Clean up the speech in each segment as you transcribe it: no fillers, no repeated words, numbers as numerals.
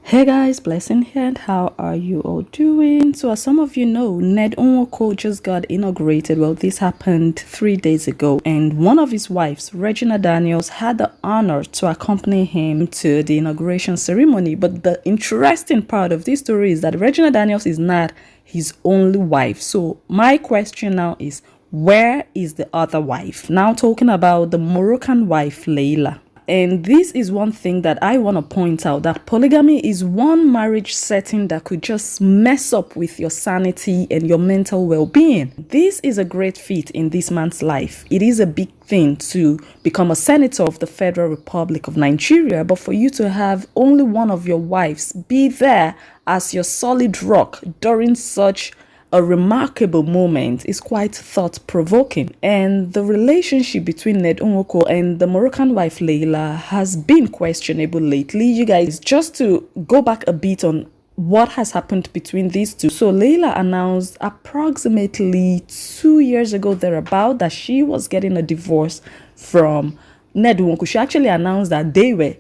Hey guys, Blessing here, and how are you all doing? So as some of you know, Ned Nwoko just got inaugurated. Well, this happened 3 days ago, and one of his wives, Regina Daniels, had the honor to accompany him to the inauguration ceremony. But the interesting part of this story is that Regina Daniels is not his only wife. So my question now is, where is the other wife? Now talking about the Moroccan wife, Leila. And this is one thing that I want to point out, that polygamy is one marriage setting that could just mess up with your sanity and your mental well-being. This is a great feat in this man's life. It is a big thing to become a senator of the Federal Republic of Nigeria, but for you to have only one of your wives be there as your solid rock during such a remarkable moment is quite thought-provoking. And the relationship between Ned Nwoko and the Moroccan wife Leila has been questionable lately. You guys, just to go back a bit on what has happened between these two. So Leila announced approximately 2 years ago thereabout that she was getting a divorce from Ned Nwoko. She actually announced that they were,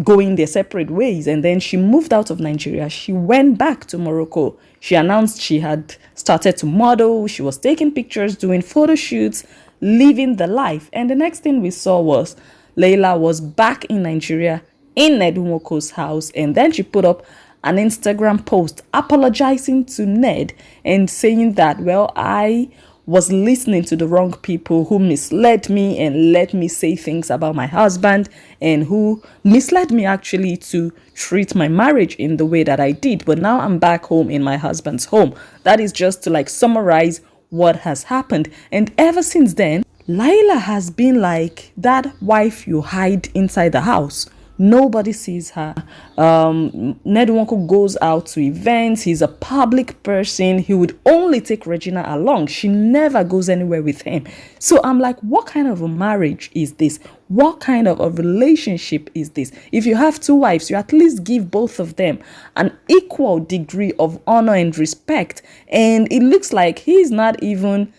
going their separate ways, and then she moved out of Nigeria. She went back to Morocco. She announced she had started to model. She was taking pictures, doing photo shoots, living the life. And the next thing we saw was Leila was back in Nigeria in Ned Nwoko's house, and then she put up an Instagram post apologizing to Ned and saying that, well, I was listening to the wrong people who misled me and let me say things about my husband, and who misled me actually to treat my marriage in the way that I did. But now I'm back home in my husband's home. That is just to summarize what has happened. And ever since then, Laila has been like that wife you hide inside the house. Nobody sees her. Ned Nwoko goes out to events. He's a public person. He would only take Regina along. She never goes anywhere with him. So I'm like, what kind of a marriage is this? What kind of a relationship is this? If you have two wives, you at least give both of them an equal degree of honor and respect. And it looks like he's not even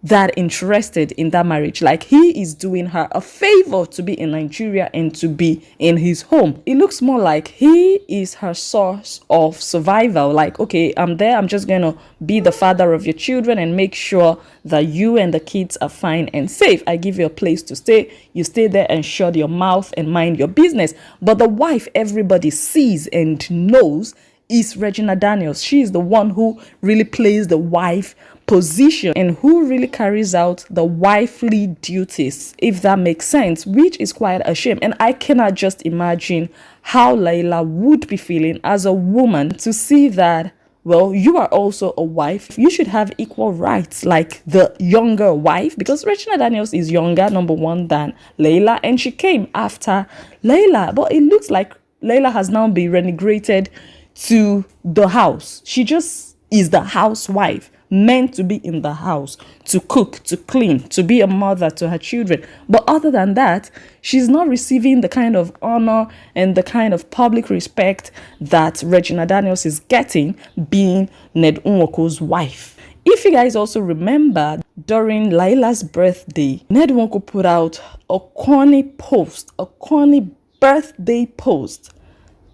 that interested in that marriage. Like, he is doing her a favor to be in Nigeria and to be in his home. It looks more like he is her source of survival. Like, okay, I'm there, I'm just gonna be the father of your children and make sure that you and the kids are fine and safe. I give you a place to stay, you stay there and shut your mouth and mind your business. But the wife everybody sees and knows is Regina Daniels. She is the one who really plays the wife position and who really carries out the wifely duties, if that makes sense, which is quite a shame. And I cannot just imagine how Laila would be feeling as a woman to see that, well, you are also a wife. You should have equal rights like the younger wife, because Regina Daniels is younger, number one, than Laila, and she came after Laila. But it looks like Laila has now been relegated to the house. She just is the housewife, meant to be in the house, to cook, to clean, to be a mother to her children. But other than that, she's not receiving the kind of honor and the kind of public respect that Regina Daniels is getting being Ned Nwoko's wife. If you guys also remember, during Laila's birthday, Ned Nwoko put out a corny birthday post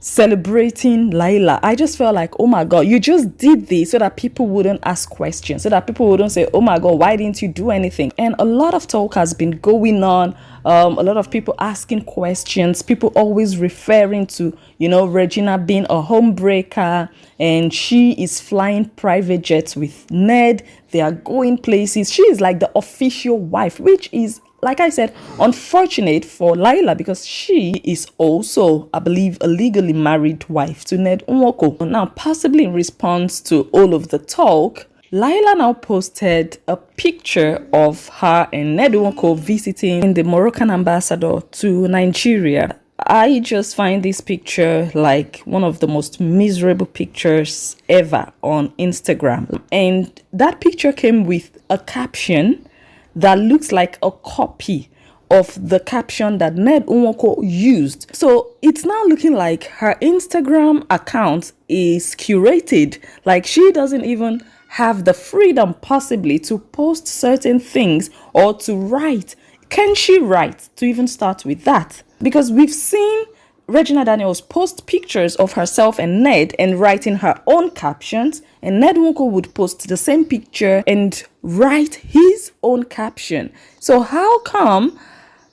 celebrating Laila. I just felt like, oh my God, you just did this so that people wouldn't ask questions, so that people wouldn't say, oh my God, why didn't you do anything? And a lot of talk has been going on. A lot of people asking questions, people always referring to, Regina being a homebreaker, and she is flying private jets with Ned. They are going places. She is like the official wife, which is, like I said, unfortunate for Laila, because she is also, I believe, a legally married wife to Ned Nwoko. Now, possibly in response to all of the talk, Laila now posted a picture of her and Ned Nwoko visiting the Moroccan ambassador to Nigeria. I just find this picture like one of the most miserable pictures ever on Instagram. And that picture came with a caption that looks like a copy of the caption that Ned Nwoko used. So it's now looking like her Instagram account is curated. Like, she doesn't even have the freedom possibly to post certain things or to write. Can she write, to even start with that? Because we've seen Regina Daniels post pictures of herself and Ned and writing her own captions, and Ned Nwoko would post the same picture and write his own caption. So how come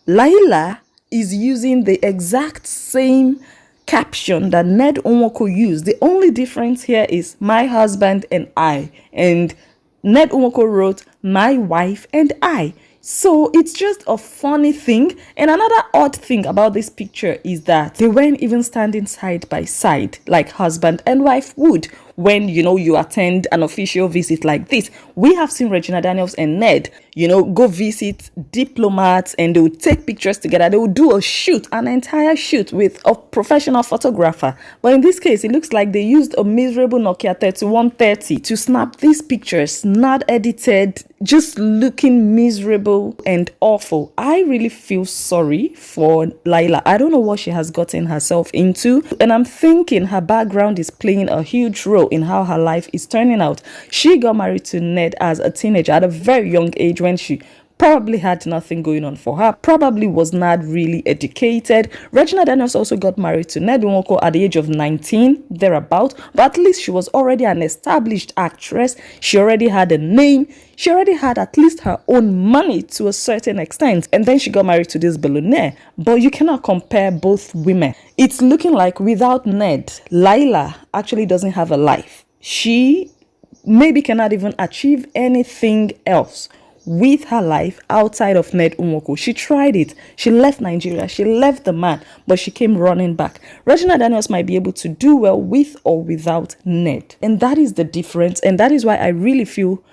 Laila is using the exact same caption that Ned Nwoko used? The only difference here is my husband and I, and Ned Nwoko wrote my wife and I. So it's just a funny thing. And another odd thing about this picture is that they weren't even standing side by side like husband and wife would when, you attend an official visit like this. We have seen Regina Daniels and Ned, go visit diplomats and they would take pictures together. They would do a shoot, an entire shoot with a professional photographer. But in this case, it looks like they used a miserable Nokia 3130 to snap these pictures, not edited, just looking miserable and awful. I really feel sorry for Laila. I don't know what she has gotten herself into, and I'm thinking her background is playing a huge role in how her life is turning out. She got married to Ned as a teenager at a very young age when she probably had nothing going on for her, probably was not really educated. Regina Daniels also got married to Ned Nwoko at the age of 19, thereabout, but at least she was already an established actress. She already had a name. She already had at least her own money to a certain extent. And then she got married to this billionaire. But you cannot compare both women. It's looking like without Ned, Laila actually doesn't have a life. She maybe cannot even achieve anything else with her life outside of Ned Nwoko. She tried it. She left Nigeria. She left the man, but she came running back. Regina Daniels might be able to do well with or without Ned. And that is the difference. And that is why I really feel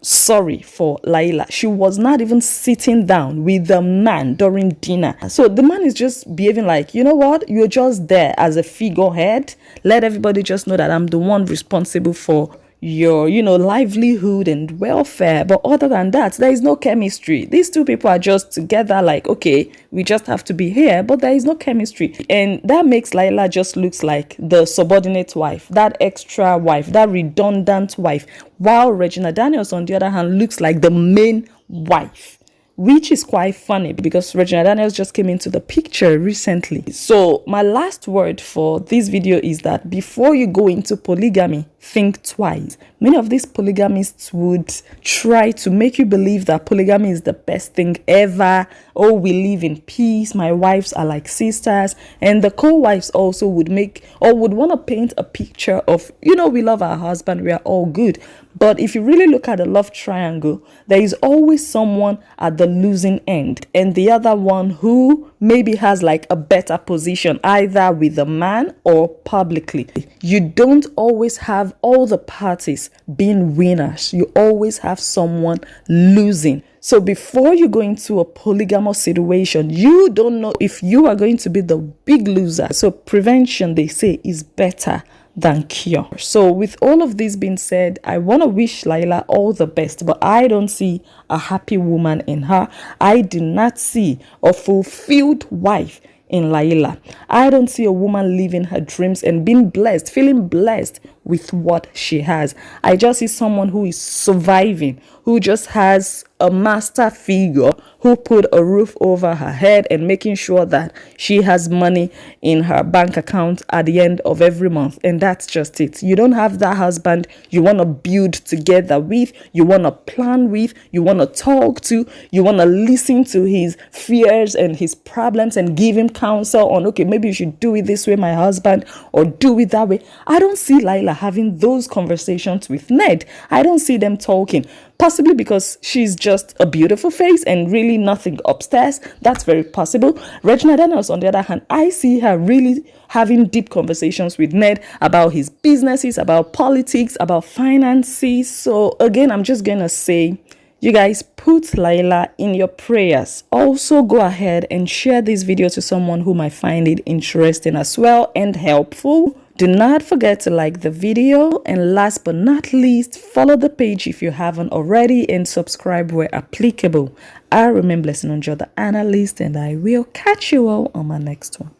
sorry for Laila. She was not even sitting down with the man during dinner. So the man is just behaving like, you know what? You're just there as a figurehead. Let everybody just know that I'm the one responsible for your, livelihood and welfare. But other than that, there is no chemistry. These two people are just together like, okay, we just have to be here, but there is no chemistry. And that makes Laila just looks like the subordinate wife, that extra wife, that redundant wife, while Regina Daniels, on the other hand, looks like the main wife, which is quite funny because Regina Daniels just came into the picture recently. So my last word for this video is that before you go into polygamy, think twice. Many of these polygamists would try to make you believe that polygamy is the best thing ever. Oh, we live in peace. My wives are like sisters. And the co-wives also would want to paint a picture of, we love our husband. We are all good. But if you really look at the love triangle, there is always someone at the losing end and the other one who maybe has like a better position either with the man or publicly. You don't always have all the parties being winners. You always have someone losing. So before you go into a polygamous situation, you don't know if you are going to be the big loser. So prevention, they say, is better than cure. So with all of this being said, I want to wish Laila all the best, but I don't see a happy woman in her. I do not see a fulfilled wife in Laila. I don't see a woman living her dreams and being blessed, feeling blessed with what she has. I just see someone who is surviving, who just has a master figure who put a roof over her head and making sure that she has money in her bank account at the end of every month. And that's just it. You don't have that husband you want to build together with, you want to plan with, you want to talk to, you want to listen to his fears and his problems and give him counsel on, okay, maybe you should do it this way, my husband, or do it that way. I don't see Laila having those conversations with Ned. I don't see them talking. Possibly because she's just a beautiful face and really nothing upstairs. That's very possible. Regina Daniels, on the other hand, I see her really having deep conversations with Ned about his businesses, about politics, about finances. So again, I'm just going to say, you guys put Laila in your prayers. Also go ahead and share this video to someone who might find it interesting as well and helpful. Do not forget to like the video, and last but not least, follow the page if you haven't already and subscribe where applicable. I remain Blessing Njoh, the analyst, and I will catch you all on my next one.